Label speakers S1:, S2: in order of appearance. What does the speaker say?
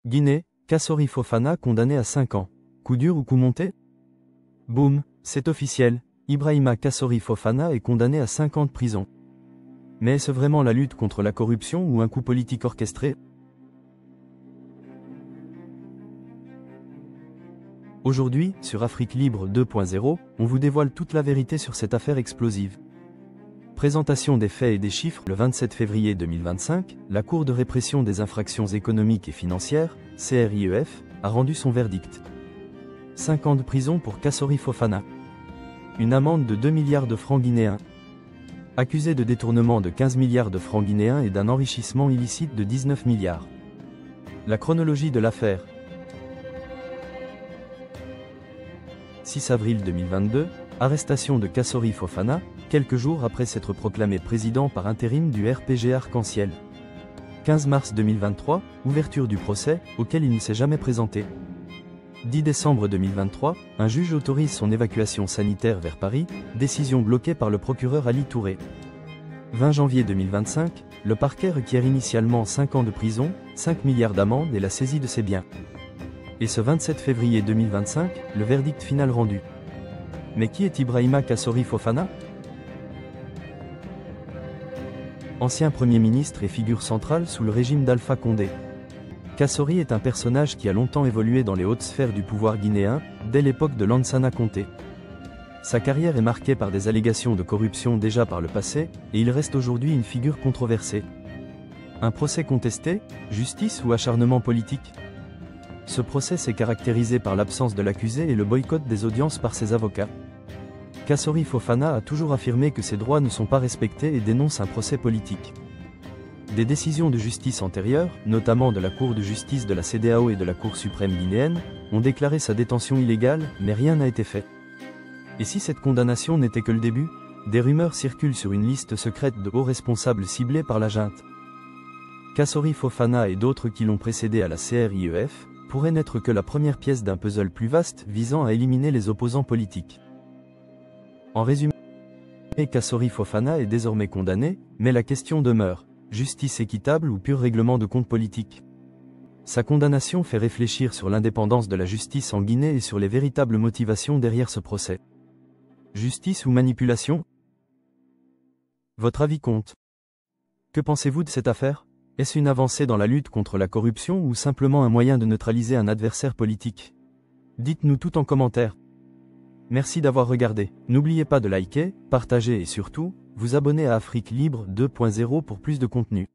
S1: Guinée, Kassori Fofana condamné à 5 ans. Coup dur ou coup monté? Boum, c'est officiel, Ibrahima Kassori Fofana est condamné à 5 ans de prison. Mais est-ce vraiment la lutte contre la corruption ou un coup politique orchestré? Aujourd'hui, sur Afrique Libre 2.0, on vous dévoile toute la vérité sur cette affaire explosive. Présentation des faits et des chiffres. Le 27 février 2025, la Cour de répression des infractions économiques et financières, CRIEF, a rendu son verdict. 5 ans de prison pour Kassori Fofana. Une amende de 2 milliards de francs guinéens. Accusé de détournement de 15 milliards de francs guinéens et d'un enrichissement illicite de 19 milliards. La chronologie de l'affaire. 6 avril 2022, arrestation de Kassori Fofana, quelques jours après s'être proclamé président par intérim du RPG Arc-en-Ciel. 15 mars 2023, ouverture du procès, auquel il ne s'est jamais présenté. 10 décembre 2023, un juge autorise son évacuation sanitaire vers Paris, décision bloquée par le procureur Ali Touré. 20 janvier 2025, le parquet requiert initialement 5 ans de prison, 5 milliards d'amende et la saisie de ses biens. Et ce 27 février 2025, le verdict final rendu. Mais qui est Ibrahima Kassori Fofana? Ancien Premier ministre et figure centrale sous le régime d'Alpha Condé. Kassori est un personnage qui a longtemps évolué dans les hautes sphères du pouvoir guinéen, dès l'époque de Lansana Conté. Sa carrière est marquée par des allégations de corruption déjà par le passé, et il reste aujourd'hui une figure controversée. Un procès contesté, justice ou acharnement politique? Ce procès s'est caractérisé par l'absence de l'accusé et le boycott des audiences par ses avocats. Kassori Fofana a toujours affirmé que ses droits ne sont pas respectés et dénonce un procès politique. Des décisions de justice antérieures, notamment de la Cour de justice de la CEDEAO et de la Cour suprême guinéenne, ont déclaré sa détention illégale, mais rien n'a été fait. Et si cette condamnation n'était que le début? Des rumeurs circulent sur une liste secrète de hauts responsables ciblés par la junte. Kassori Fofana et d'autres qui l'ont précédé à la CRIEF pourraient n'être que la première pièce d'un puzzle plus vaste visant à éliminer les opposants politiques. En résumé, Kassori Fofana est désormais condamné, mais la question demeure: justice équitable ou pur règlement de compte politique? Sa condamnation fait réfléchir sur l'indépendance de la justice en Guinée et sur les véritables motivations derrière ce procès. Justice ou manipulation? Votre avis compte. Que pensez-vous de cette affaire? Est-ce une avancée dans la lutte contre la corruption ou simplement un moyen de neutraliser un adversaire politique? Dites-nous tout en commentaire. Merci d'avoir regardé. N'oubliez pas de liker, partager et surtout, vous abonner à Afrique Libre 2.0 pour plus de contenu.